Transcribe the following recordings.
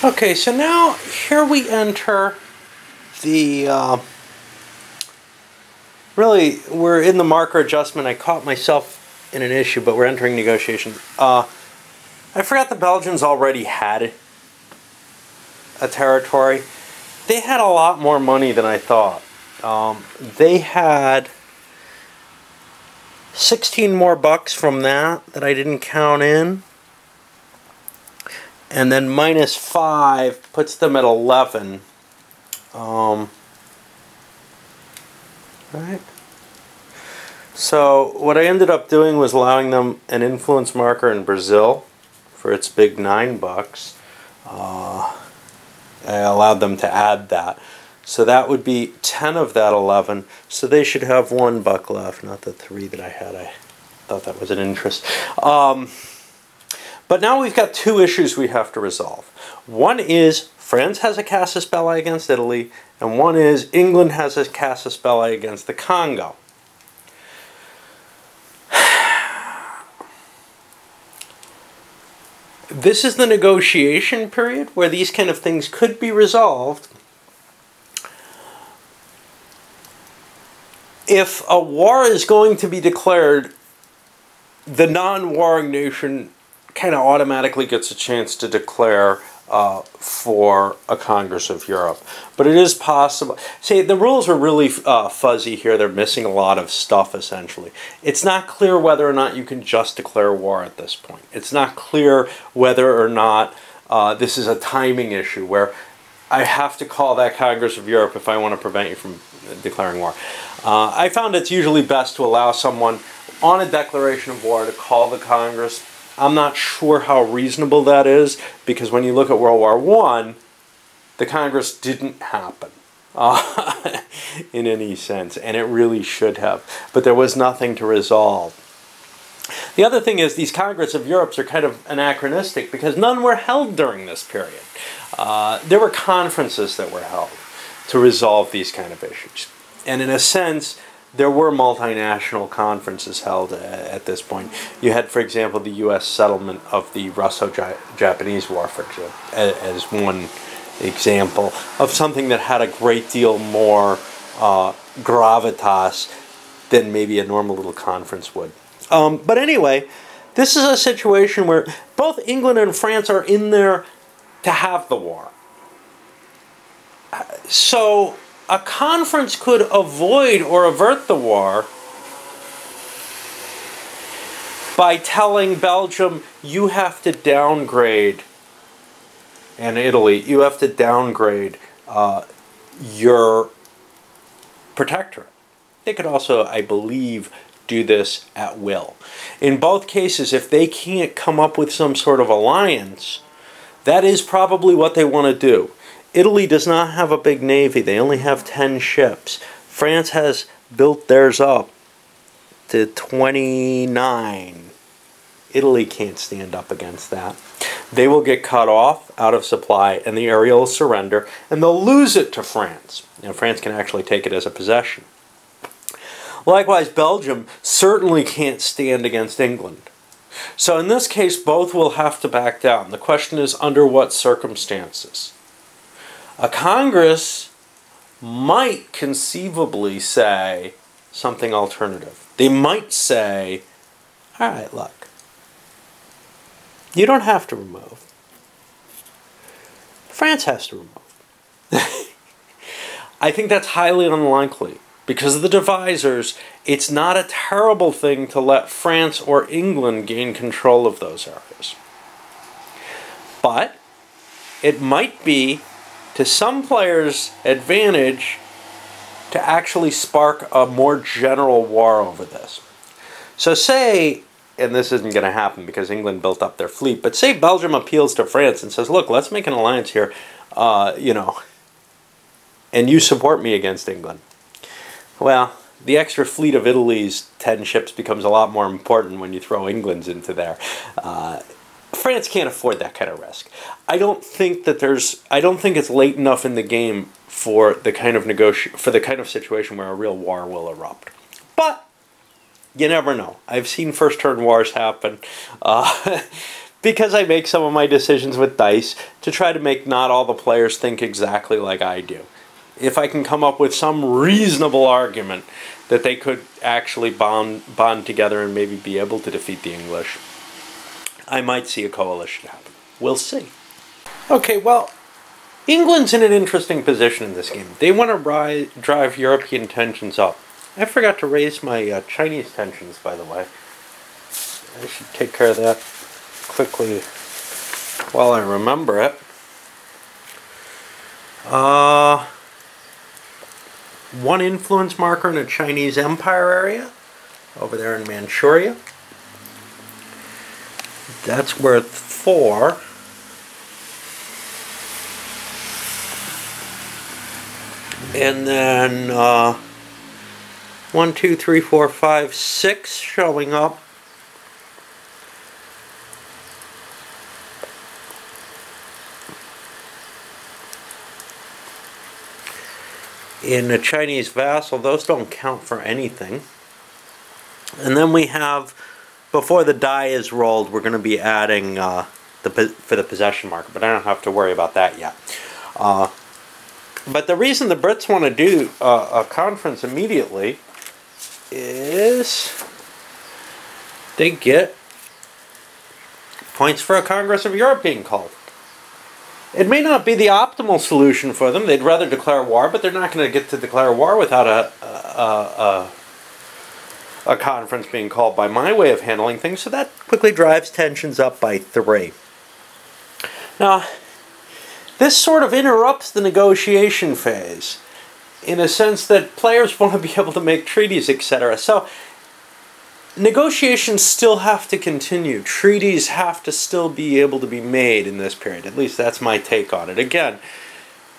Okay, so now here we enter the, really, we're in the marker adjustment. I caught myself in an issue, but we're entering negotiations. I forgot the Belgians already had a territory. They had a lot more money than I thought. They had 16 more bucks from that I didn't count in. And then minus 5 puts them at 11. Right? So what I ended up doing was allowing them an influence marker in Brazil for its big 9 bucks. I allowed them to add that. So that would be 10 of that 11. So they should have 1 buck left, not the 3 that I had. I thought that was an interest. But now we've got 2 issues we have to resolve. One is France has a casus belli against Italy, and one is England has a casus belli against the Congo. This is the negotiation period where these kind of things could be resolved. If a war is going to be declared, the non-warring nation kind of automatically gets a chance to declare for a Congress of Europe. But it is possible. See, the rules are really fuzzy here. They're missing a lot of stuff, essentially. It's not clear whether or not you can just declare war at this point. It's not clear whether or not this is a timing issue where I have to call that Congress of Europe if I want to prevent you from declaring war. I found it's usually best to allow someone on a declaration of war to call the Congress. I'm not sure how reasonable that is, because when you look at World War I, the Congress didn't happen in any sense, and it really should have. But there was nothing to resolve. The other thing is these Congress of Europes are kind of anachronistic because none were held during this period. There were conferences that were held to resolve these kind of issues. And in a sense, there were multinational conferences held at this point. You had, for example, the U.S. settlement of the Russo-Japanese War, for example, as one example of something that had a great deal more gravitas than maybe a normal little conference would. But anyway, this is a situation where both England and France are in there to have the war. So a conference could avoid or avert the war by telling Belgium, you have to downgrade, and Italy, you have to downgrade your protectorate. They could also, I believe, do this at will. In both cases, if they can't come up with some sort of alliance, that is probably what they want to do. Italy does not have a big navy. They only have 10 ships. France has built theirs up to 29. Italy can't stand up against that. They will get cut off, out of supply, and the area will surrender, and they'll lose it to France. And France can actually take it as a possession. Likewise, Belgium certainly can't stand against England. So in this case, both will have to back down. The question is, under what circumstances? A Congress might conceivably say something alternative. They might say, all right, look, you don't have to remove. France has to remove. I think that's highly unlikely. Because of the divisors, it's not a terrible thing to let France or England gain control of those areas. But it might be to some players' advantage to actually spark a more general war over this. So say, and this isn't going to happen because England built up their fleet, but say Belgium appeals to France and says, look, let's make an alliance here, you know, and you support me against England. Well, the extra fleet of Italy's 10 ships becomes a lot more important when you throw England's into there. France can't afford that kind of risk. I don't think it's late enough in the game for the kind of situation where a real war will erupt. But you never know. I've seen first turn wars happen. because I make some of my decisions with dice to try to make not all the players think exactly like I do. If I can come up with some reasonable argument that they could actually bond together and maybe be able to defeat the English, I might see a coalition happen. We'll see. Okay, well, England's in an interesting position in this game. They want to drive European tensions up. I forgot to raise my Chinese tensions, by the way. I should take care of that quickly while I remember it. One influence marker in a Chinese Empire area over there in Manchuria. That's worth 4. And then 1, 2, 3, 4, 5, 6 showing up. In a Chinese vassal, those don't count for anything. And then we have, before the die is rolled, we're going to be adding for the possession marker, but I don't have to worry about that yet. But the reason the Brits want to do a conference immediately is they get points for a Congress of Europe being called. It may not be the optimal solution for them. They'd rather declare war, but they're not going to get to declare war without a conference being called by my way of handling things, so that quickly drives tensions up by 3. Now, this sort of interrupts the negotiation phase in a sense that players want to be able to make treaties, etc. So, negotiations still have to continue. Treaties have to still be able to be made in this period. At least that's my take on it. Again,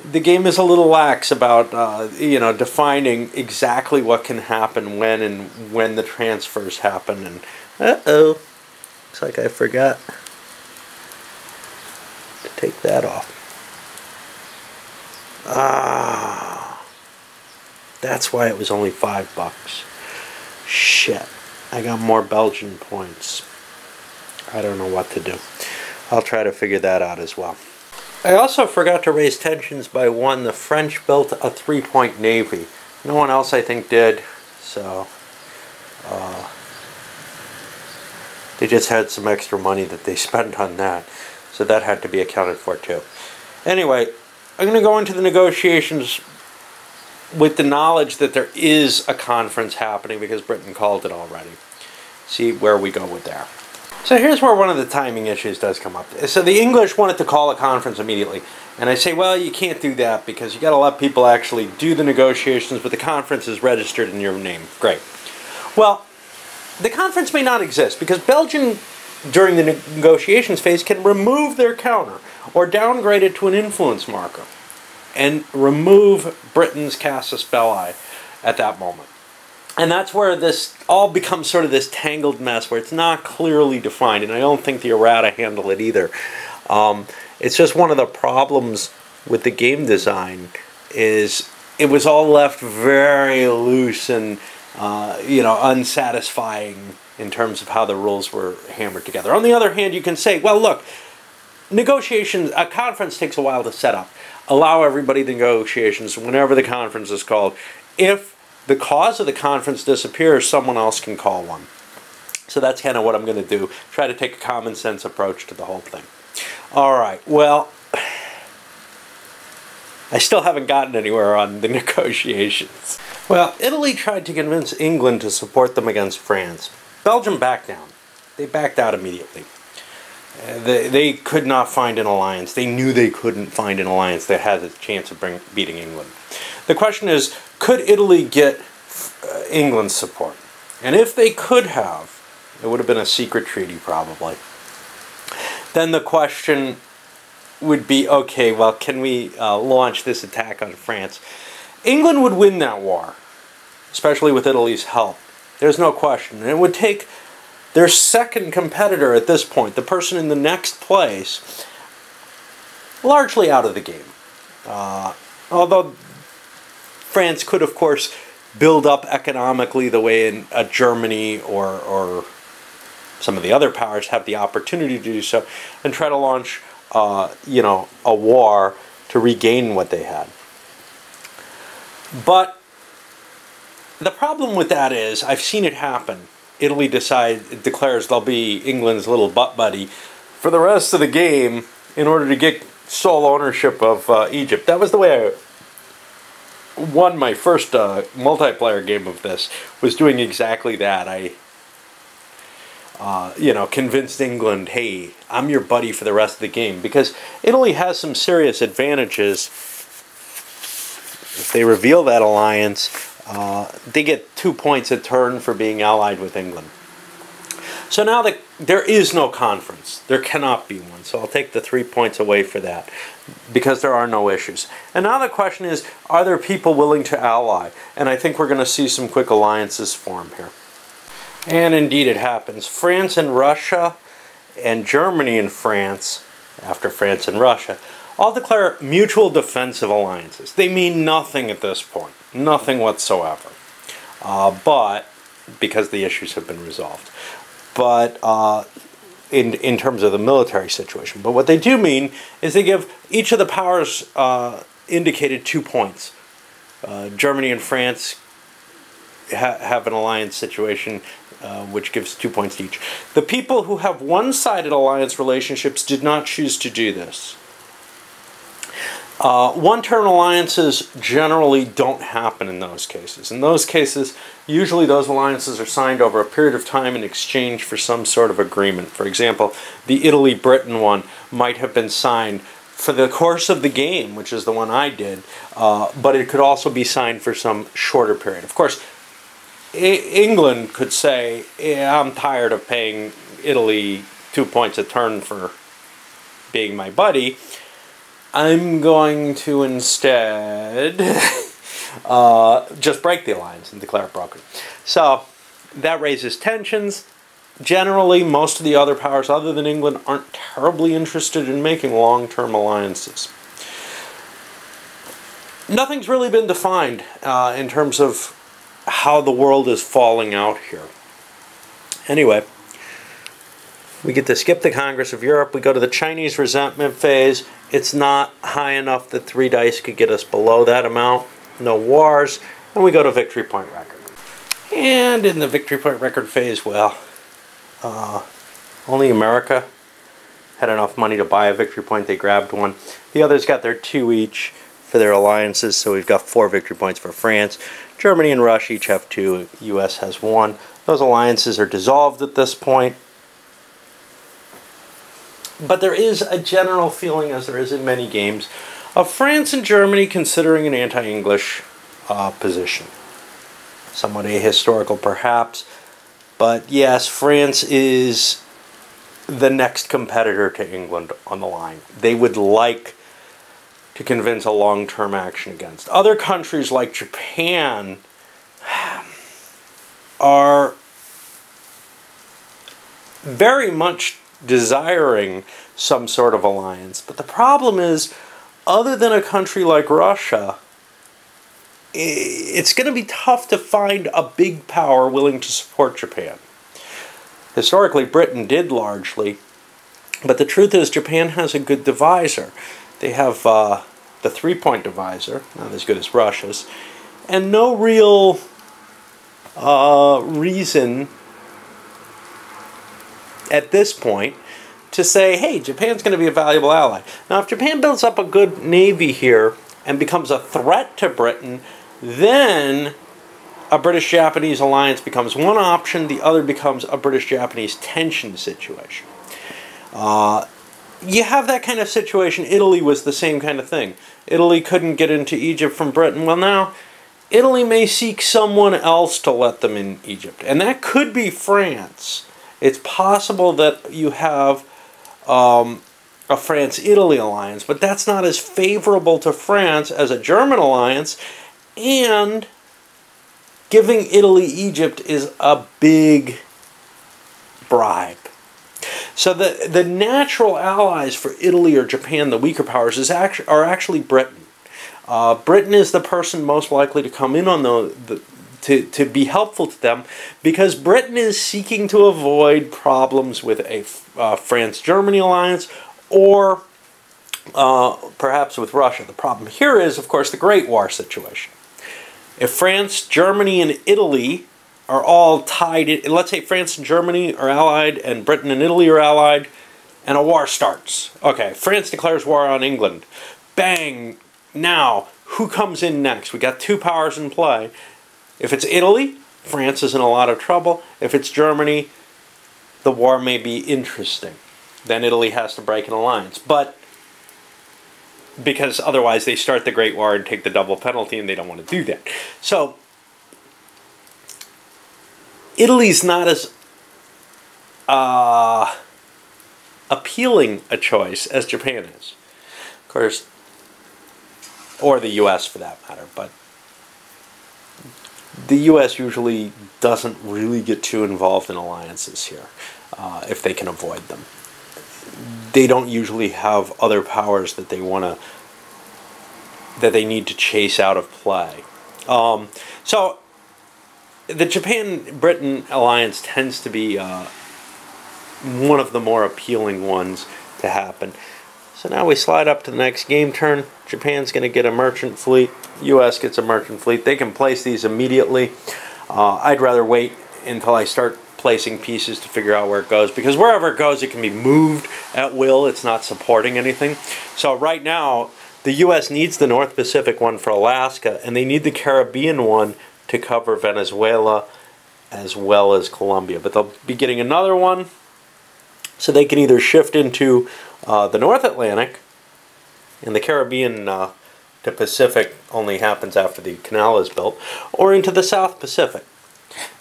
the game is a little lax about defining exactly what can happen when and when the transfers happen. And uh-oh, looks like I forgot to take that off. Ah, that's why it was only $5. Shit. I got more Belgian points. I don't know what to do. I'll try to figure that out as well. I also forgot to raise tensions by 1. The French built a 3-point navy. No one else, I think, did. So, they just had some extra money that they spent on that. So that had to be accounted for, too. Anyway, I'm going to go into the negotiations with the knowledge that there is a conference happening because Britain called it already. See where we go with there. So here's where one of the timing issues does come up. So the English wanted to call a conference immediately. And I say, well, you can't do that because you got to let people actually do the negotiations, but the conference is registered in your name. Great. Well, the conference may not exist because Belgium, during the negotiations phase, can remove their counter or downgrade it to an influence marker and remove Britain's casus belli at that moment. And that's where this all becomes sort of this tangled mess where it's not clearly defined, and I don't think the errata handle it either. It's just one of the problems with the game design is it was all left very loose and unsatisfying in terms of how the rules were hammered together. On the other hand, you can say, well, look, negotiations, a conference takes a while to set up. Allow everybody the negotiations whenever the conference is called. If the cause of the conference disappears, someone else can call one. So that's kind of what I'm going to do. Try to take a common sense approach to the whole thing. Alright, well, I still haven't gotten anywhere on the negotiations. Well, Italy tried to convince England to support them against France. Belgium backed down. They backed out immediately. They could not find an alliance. They knew they couldn't find an alliance that had a chance of beating England. The question is, could Italy get England's support? And if they could have, it would have been a secret treaty probably. Then the question would be, okay, well, can we launch this attack on France? England would win that war, especially with Italy's help. There's no question. And it would take their second competitor at this point, the person in the next place, largely out of the game. Although France could, of course, build up economically the way in Germany or some of the other powers have the opportunity to do so and try to launch, you know, a war to regain what they had. But the problem with that is, I've seen it happen. Italy declares they'll be England's little butt buddy for the rest of the game in order to get sole ownership of Egypt. That was the way I won my first multiplayer game of this, was doing exactly that. I you know, convinced England, hey, I'm your buddy for the rest of the game, because Italy has some serious advantages. If they reveal that alliance, they get 2 points a turn for being allied with England. So now that there is no conference, there cannot be one. So I'll take the 3 points away for that, because there are no issues. And now the question is, are there people willing to ally? And I think we're going to see some quick alliances form here. And indeed it happens. France and Russia, and Germany and France, after France and Russia, all declare mutual defensive alliances. They mean nothing at this point. Nothing whatsoever. But, because the issues have been resolved. But, in terms of the military situation. But what they do mean is they give each of the powers indicated 2 points. Germany and France have an alliance situation which gives 2 points each. The people who have one-sided alliance relationships did not choose to do this. One-turn alliances generally don't happen in those cases. In those cases, usually those alliances are signed over a period of time in exchange for some sort of agreement. For example, the Italy-Britain one might have been signed for the course of the game, which is the one I did, but it could also be signed for some shorter period. Of course, England could say, yeah, I'm tired of paying Italy 2 points a turn for being my buddy. I'm going to instead just break the alliance and declare it broken. So that raises tensions. Generally, most of the other powers other than England aren't terribly interested in making long-term alliances. Nothing's really been defined in terms of how the world is falling out here. Anyway, we get to skip the Congress of Europe. We go to the Chinese resentment phase. It's not high enough that 3 dice could get us below that amount. No wars. And we go to victory point record. And in the victory point record phase, well, only America had enough money to buy a victory point. They grabbed one. The others got their 2 each for their alliances. So we've got 4 victory points for France. Germany and Russia each have 2. US has 1. Those alliances are dissolved at this point. But there is a general feeling, as there is in many games, of France and Germany considering an anti-English position. Somewhat ahistorical, perhaps. But yes, France is the next competitor to England on the line. They would like to convince a long-term action against. Other countries like Japan are very much desiring some sort of alliance. But the problem is, other than a country like Russia, it's going to be tough to find a big power willing to support Japan. Historically, Britain did largely, but the truth is Japan has a good divisor. They have the 3-point divisor, not as good as Russia's, and no real reason at this point to say, hey, Japan's going to be a valuable ally. Now, if Japan builds up a good navy here and becomes a threat to Britain, then a British-Japanese alliance becomes one option, the other becomes a British-Japanese tension situation. You have that kind of situation. Italy was the same kind of thing. Italy couldn't get into Egypt from Britain. Well, now, Italy may seek someone else to let them in Egypt. And that could be France. It's possible that you have a France-Italy alliance, but that's not as favorable to France as a German alliance, and giving Italy Egypt is a big bribe. So the natural allies for Italy or Japan, the weaker powers, are actually Britain. Britain is the person most likely to come in on to to be helpful to them, because Britain is seeking to avoid problems with a France-Germany alliance, or perhaps with Russia. The problem here is, of course, the Great War situation. If France, Germany, and Italy are all tied in, let's say France and Germany are allied, and Britain and Italy are allied, and a war starts. Okay, France declares war on England. Bang! Now, who comes in next? We got two powers in play. If it's Italy, France is in a lot of trouble. If it's Germany, the war may be interesting. Then Italy has to break an alliance. But because otherwise they start the Great War and take the double penalty, and they don't want to do that. So Italy's not as appealing a choice as Japan is. Of course, or the U.S. for that matter, but the U.S. usually doesn't really get too involved in alliances here, if they can avoid them. They don't usually have other powers that they need to chase out of play. So the Japan-Britain alliance tends to be one of the more appealing ones to happen. So now we slide up to the next game turn. Japan's going to get a merchant fleet. U.S. gets a merchant fleet. They can place these immediately. I'd rather wait until I start placing pieces to figure out where it goes, because wherever it goes, it can be moved at will. It's not supporting anything. So right now, the U.S. needs the North Pacific one for Alaska, and they need the Caribbean one to cover Venezuela as well as Colombia. But they'll be getting another one, so they can either shift into the North Atlantic, and the Caribbean to Pacific only happens after the canal is built, or into the South Pacific.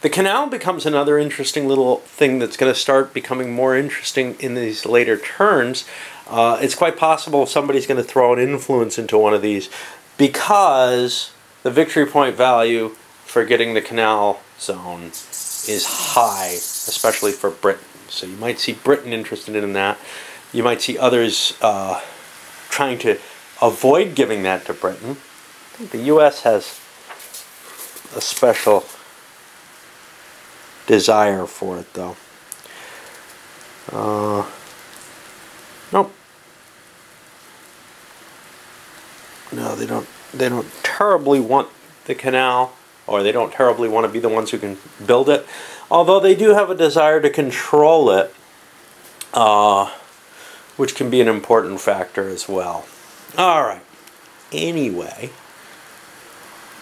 The canal becomes another interesting little thing that's going to start becoming more interesting in these later turns. It's quite possible somebody's going to throw an influence into one of these, because the victory point value for getting the canal zone is high, especially for Britain. So you might see Britain interested in that. You might see others trying to avoid giving that to Britain. I think the U.S. has a special desire for it, though. Nope. No, they don't. They don't terribly want the canal, or they don't terribly want to be the ones who can build it. Although they do have a desire to control it, which can be an important factor as well. All right. Anyway,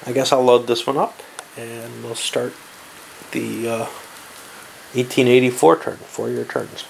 I guess I'll load this one up, and we'll start the 1884 turn, 4-year turns.